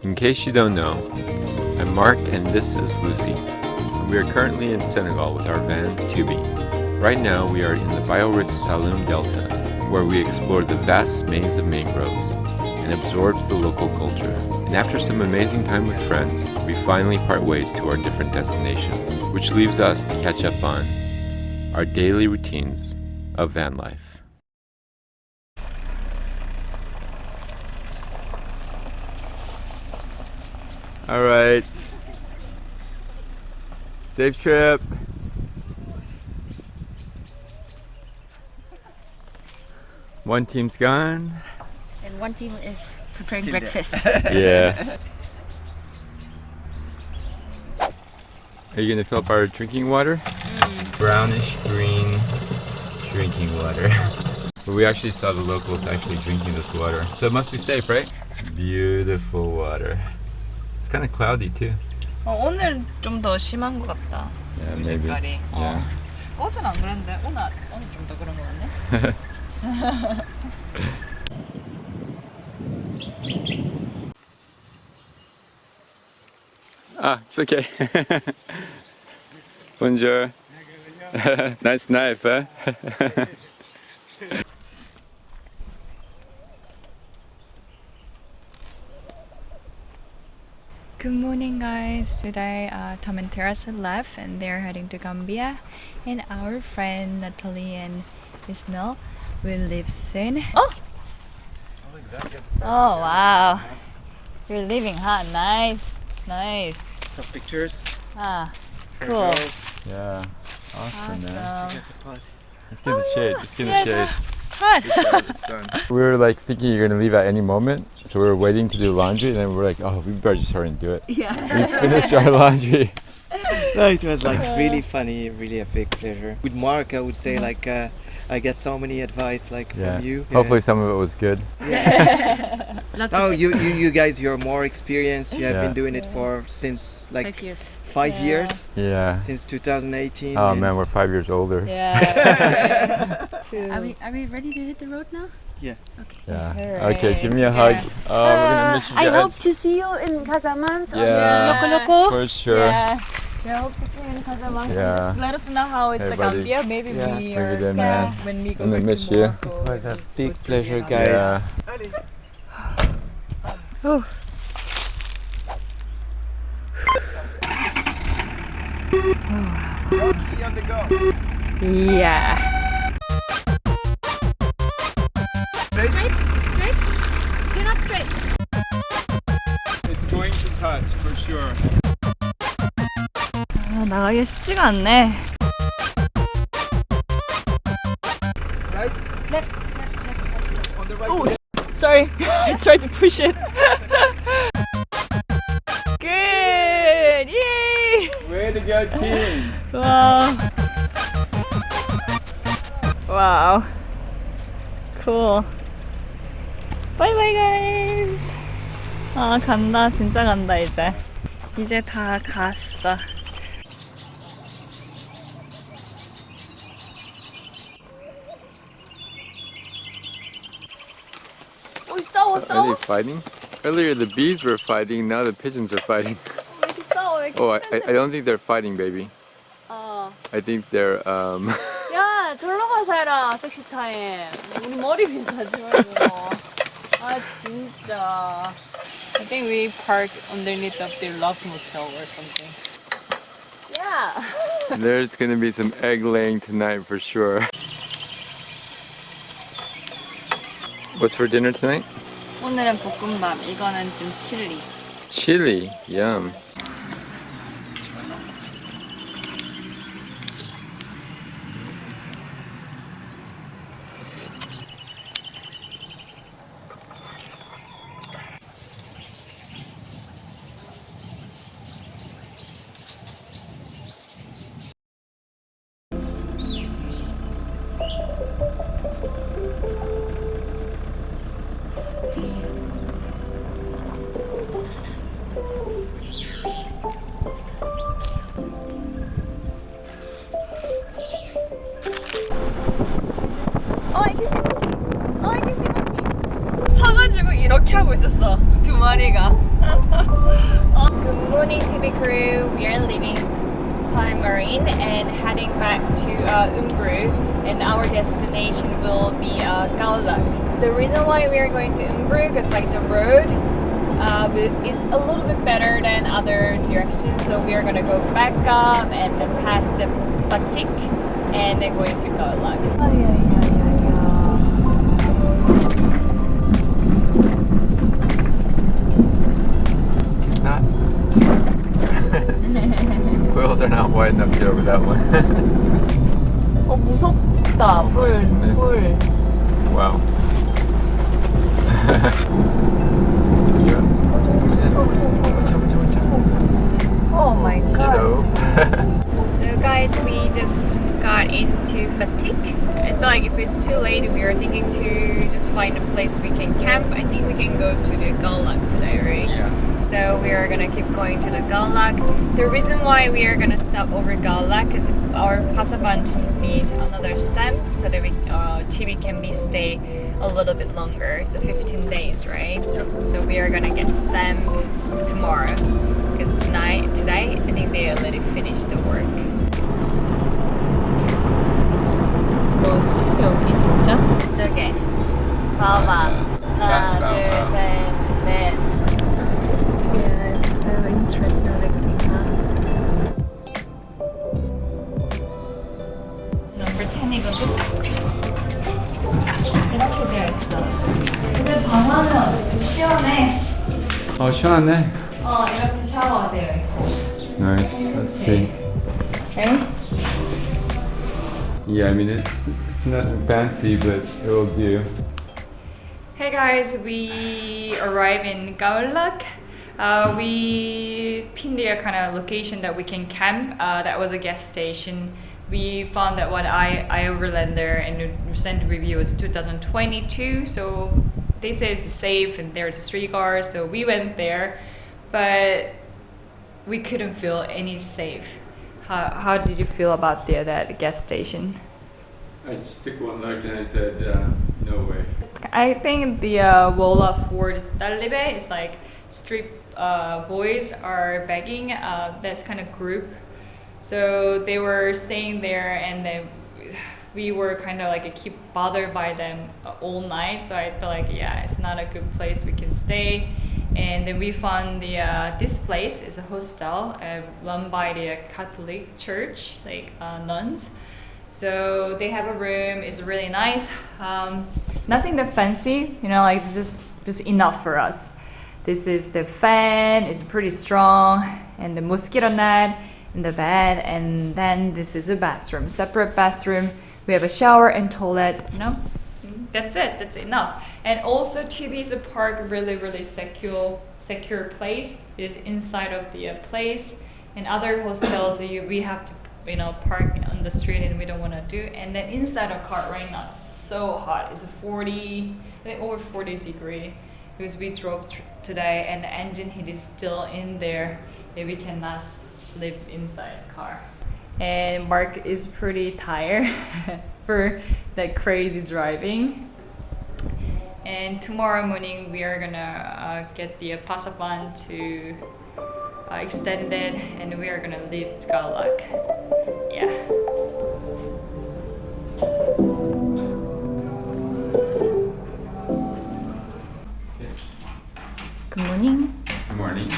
In case you don't know, I'm Mark and this is Lucy. We are currently in Senegal with our van, Tubi. Right now we are in the bio-rich Saloum Delta, where we explore the vast maze of mangroves and absorb the local culture. And after some amazing time with friends, we finally part ways to our different destinations, which leaves us to catch up on our daily routines of van life. All right. Safe trip. One team's gone. And one team is preparing breakfast. Yeah. Are you gonna fill up our drinking water? Brownish green drinking water. But we actually saw the locals actually drinking this water. So it must be safe, right? Beautiful water. It's kind of cloudy too. 오늘 좀 더 심한 것 같다. Yeah, 물 maybe. 색깔이. Yeah. 어제는 안 그랬는데 오늘 좀 더 그런 것 같네. Ah, it's okay. Bonjour. Nice knife, eh? Good morning, guys. Today, Tom and Teresa left and they're heading to Gambia. And our friend Natalie and Ismail will leave soon. Oh! Oh, wow. You're leaving, huh? Nice. Nice. Some pictures. Ah, cool. Yeah. Awesome, man. Awesome. Let's get in the shade. Let's get in the shade. Hi. We were like thinking you're gonna leave at any moment, so we were waiting to do laundry, and then we're like, oh, we better just hurry and do it. Yeah. We finished our laundry. No, it was like really funny, really a big pleasure. With Mark, I would say like I get so many advice like from you. Hopefully some of it was good. Oh, you guys, you're more experienced. You have Yeah. been doing it for since like 5 years. 5 Yeah. years. Yeah. Since 2018. Oh and- man, we're 5 years older. Yeah. Are we ready to hit the road now? Yeah. Okay. Yeah. Alright. Okay, give me a hug. Yeah. Oh, we're gonna miss you guys. I hope to see you in Casamance. Yeah. Loco. For sure. Yeah. I hope to see you in Casamance. Yeah. Just let us know how it's Hey, the buddy. Gambia. Maybe Yeah. we Bring are it in, man. when we go I'm gonna back miss to you. Morocco. It was a we'll big go to pleasure, Vienna. guys. Yeah. Oh. On the go. Yeah. Straight? Straight? You're not straight. It's going to touch for sure. 나가기 쉽지가 않네. Right? Left. On the right. Oh, sorry. I tried to push it. Good. Yay. Way to go, team. Wow. Wow. Cool. Bye bye, guys. 아, 간다. 진짜 간다, 이제. 이제 다 갔어. 싸워, Are they fighting? Earlier the bees were fighting, now the pigeons are fighting. 왜 이렇게 싸워? 왜 이렇게 Oh, I don't think they're fighting, baby. I think they're 야, 절로 가서 해라, 섹시 타임. 우리 머리 비싸지 말고. 아, 진짜. I think we park underneath of the Love Motel or something. Yeah. there's gonna be some egg laying tonight for sure. What's for dinner tonight? 오늘은 볶음밥, 이거는 지금 칠리. Chili, yum. morning TV crew. We are leaving Fine Marine and heading back to Umbru, and our destination will be Kaolack. The reason why we are going to Umbru is like the road is a little bit better than other directions, so we are gonna go back up and then past the Batik and then going to Kaolack. Not. Wheels are not wide enough to get over that one. 무섭다. 물. Wow. Oh my god. Hello. So guys, we just got into Batik. I thought like if it's too late, we are thinking to just find a place we can camp. I think we can go to the Kaolack today, right? Yeah. So we are gonna keep going to the Kaolack. The reason why we are gonna stop over Kaolack is our passport need another stamp so that we TV can be stay a little bit longer. So 15 days, right? Yep. So we are gonna get stamp tomorrow because today I think they already finished the work. 뭐지 여기 진짜? 저게 봐봐. 하나, 둘, 셋, 넷. Yeah, it's so interesting looking, huh? Number 10이거든? 이렇게 되어 있어. 근데 방안은 좀 시원해. 시원하네. 이렇게 샤워 되어 있고. Nice. Let's see. Right? Yeah, I mean it's nothing fancy, but it will do. Hey guys, we arrived in Kaolack. We pinned a kind of location that we can camp. That was a gas station. We found that one I overland there, and the recent review was 2022. So they say it's safe and there's 3 cars. So we went there, but we couldn't feel any safe. How did you feel about that gas station? I just took one look and I said, no way. I think the Wolof word is Talibe. It's like street boys are begging. That's kind of group. So they were staying there, and then we were kind of like keep bothered by them all night. So I thought like, yeah, it's not a good place we can stay. And then we found this place is a hostel run by the Catholic church, like nuns. So they have a room. It's really nice. Nothing that fancy, like it's just enough for us. This is the fan. It's pretty strong, and the mosquito net in the bed. And then this is a bathroom, separate bathroom. We have a shower and toilet. That's it. That's enough. And also, Tubi is a park, really secure place. It is inside of the place. And other hostels, we have to, park on the street, and we don't want to do. And then inside a car right now, it's so hot. It's 40, I think over 40 degrees. Because we drove today, and the engine heat is still in there. And we cannot sleep inside the car. And Mark is pretty tired for that crazy driving. And tomorrow morning we are gonna get the passport to extend it, and we are gonna leave Kaolack. Yeah. Good morning. Good morning.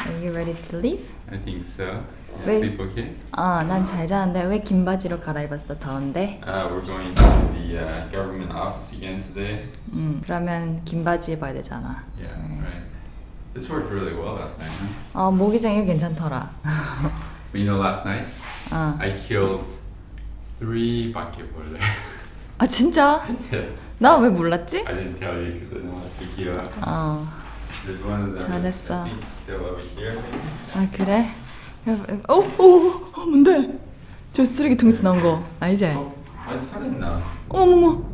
Are you ready to leave? I think so. Did you Wait. sleep okay? 난 잘 자는데 왜 긴 바지로 갈아입었어? 더운데? We're going to the government office again today. 그러면 긴 바지 입어야 되잖아. Yeah, right. This worked really well last night, huh? 모기장이 괜찮더라. But last night I killed 3 바퀴벌레. 아 진짜? Yeah. 나 왜 몰랐지? I didn't tell you because I don't want to freak you out. There's one of them. 잘했어. I think still over here. 아 그래? 뭔데? 저 쓰레기통에서 나온 거 알지? 아니 살았나? 어머머.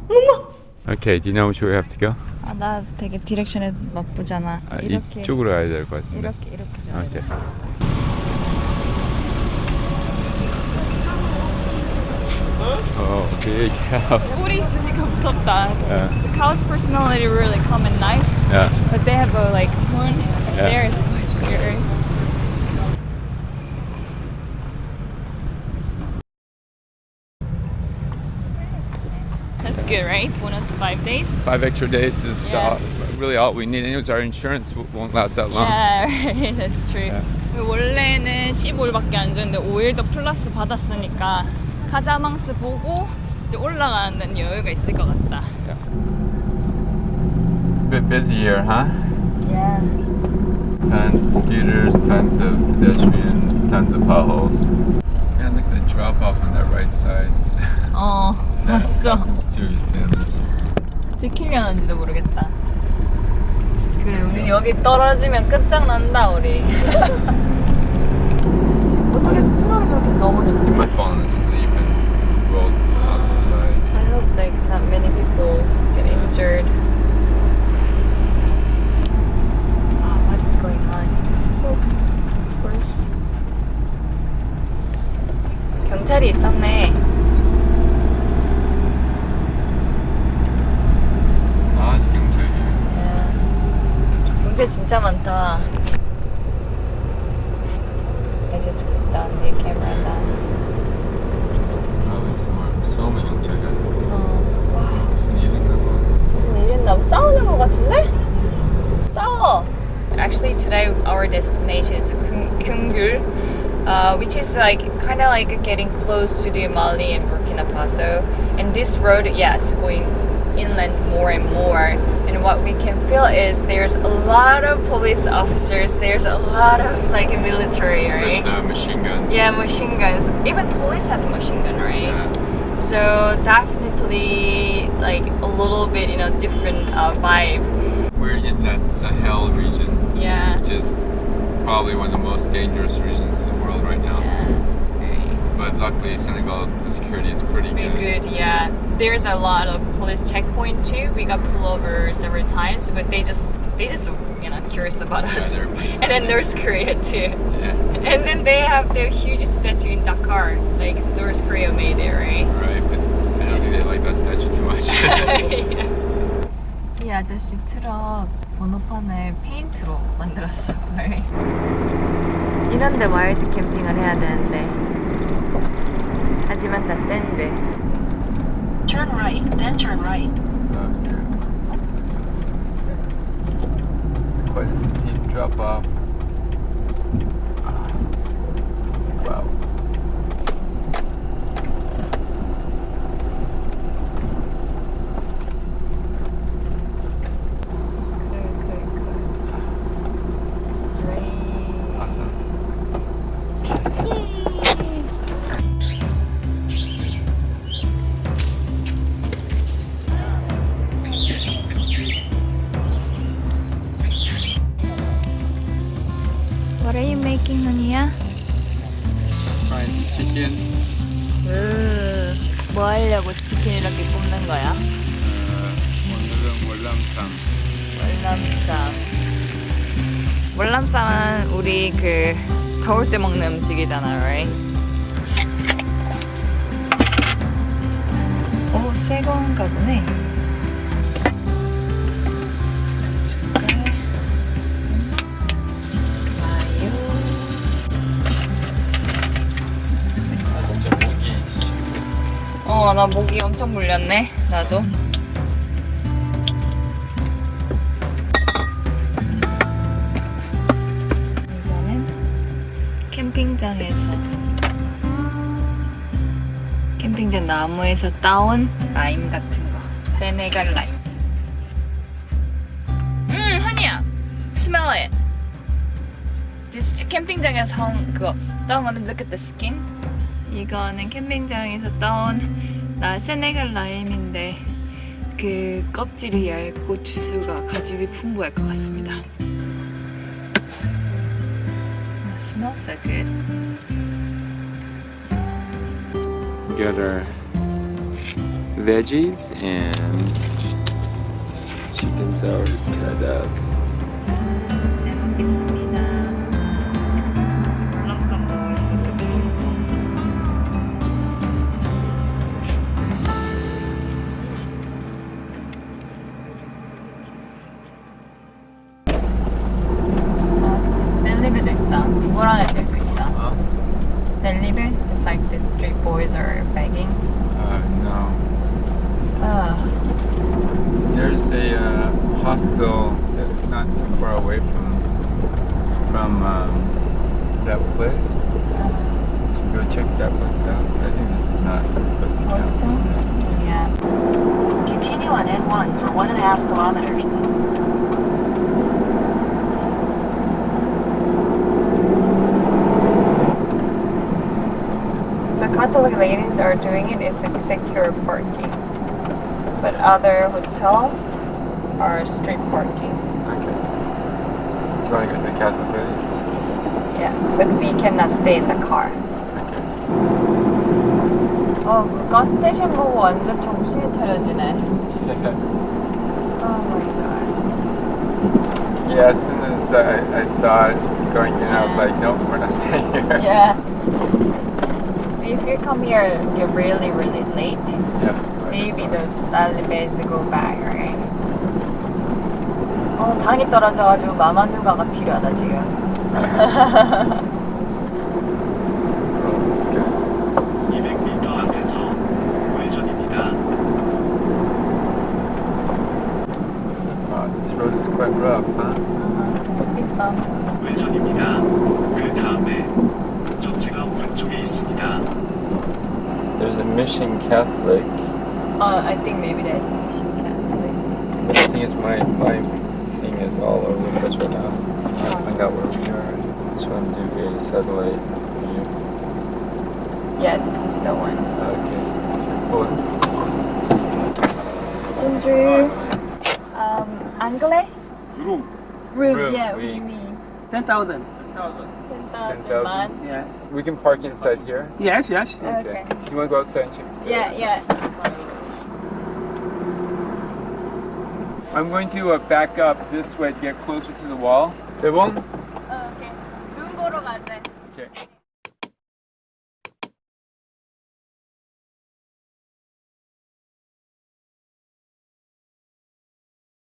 Okay, do you know which way we have to go? 나 되게 디렉션에 바쁘잖아. 이렇게. 이쪽으로 가야 될 것 같은데. 이렇게. Okay. Oh, big cow. 뿔이 있으니까 무섭다. Yeah. The cow's personality really calm and nice, Yeah. but they have a horn Yeah. there is quite scary. good, right? Bonus 5 days. 5 extra days is Yeah. really all we need. Anyways, our insurance won't last that long. Yeah, right. That's true. Yeah. 원래는 15일밖에 안 줬는데 5일 더 플러스 받았으니까 카자망스 보고 이제 올라가는 데는 여유가 있을 것 같다. Yeah. Bit busy here, huh? Yeah. Tons of scooters, tons of pedestrians, tons of potholes. Man, look at the drop off on that right side. That 봤어. caused some serious damage. 찍히려는지도 모르겠다. 그래, 우리 여기 떨어지면 끝장난다, 우리. 어떻게 트럭이 저렇게 넘어졌지? Might fallen asleep and rolled off the side. I hope like not many people get injured. What is going on? Oh, of course. 경찰이 있었네. 아, 경찰이야. 경찰 진짜 많다. I just put down the camera down. Probably somewhere 경찰이야. 와, 무슨 일 있나 봐. 무슨 일 있나 봐. 싸우는 거 같은데? 싸워. Actually, today our destination is Kumgul, which is like kind of like getting close to the Mali and Burkina Faso. And this road, yes, going inland more and more. And what we can feel is there's a lot of police officers. There's a lot of like military, right? With machine guns. Yeah, machine guns. Even police has a machine gun, right? Yeah. So definitely like a little bit, different vibe. We're in that Sahel region, Yeah. which is probably one of the most dangerous regions in the world right now. Yeah. Right. But luckily, Senegal, the security is pretty Pretty good. good, yeah. There's a lot of police checkpoint too. We got pulled over several times, but they just curious about us. they're- And then North Korea too. Yeah, And then they have their huge statue in Dakar, like North Korea made it, right? right. But I don't think they like that statue too much. 이 아저씨 트럭 번호판을 페인트로 만들었어. right? 이런데 와일드 캠핑을 해야 되는데 하지만 다 샌드. Turn right, then turn right. It's quite a steep drop off. Wow. Awesome. What are you making, honey야? Fried chicken. 뭐 하려고 치킨 이렇게 굽는 거야? 오늘은 월남쌈. 월남쌈은 우리 더울 때 먹는 음식이잖아, right? 새 건가 보네. 나 목이 엄청 물렸네. 나도. 이거는 캠핑장 나무에서 따온 라임 같은 거. 세네갈 라임. honey야. Smell it. This 캠핑장에서 사온 그거 따온 건데 look at the skin. 이거는 캠핑장에서 따온 세네갈 라임인데 그 껍질이 얇고 주스가 가집이 풍부할 것 같습니다. Smells so good. Got our veggies and chicken's already cut up. 잘 먹겠습니다. 월남쌈 먹고 싶은데 먹을 없어. 델리비도 있다. 구글 안에 들고 있다. 델리비? Just like the street boys are begging. No. There's a hostel that's not too far away from that place. Should we go check that place out? 'Cause I think this is not a place to camp. Hostel? Yeah. Continue on N1 for 1.5 kilometers. So Catholic ladies are doing it is secure parking, but other hotel are street parking. Okay. Do you want to go to the Catholic ladies? Yeah, but we cannot stay in the car. Okay. 그 가스스테이션 보고 완전 정신이 차려지네. Oh my god. Yeah, as soon as I saw it going in, I was like, nope, we're not staying here. Yeah. If you come here really late, Yeah. maybe those alleyways go back, right? 당이 떨어져가지고 마만두가가 필요하다 지금. Oh, that's good. 200m 앞에서 우회전입니다. Wow, this road is quite rough, huh? Speed bump. 우회전입니다. 그 다음에 목적지가 오른쪽에 있습니다. There's a Mission Catholic. I think maybe that's Mission Catholic. But I think it's my thing is all over the place right now. I find out where we are. I just want to do a satellite view. Yeah, this is the one. Okay. Cool. Andrew. Anglais? Room. Room, yeah, we- we 10,000. 10,000 man. Yeah. We can park inside here. Yes, yes. Okay. You want to go outside and check? Yeah. I'm going to back up this way to get closer to the wall. C'est bon? Okay. 눈 보러 가자. Okay.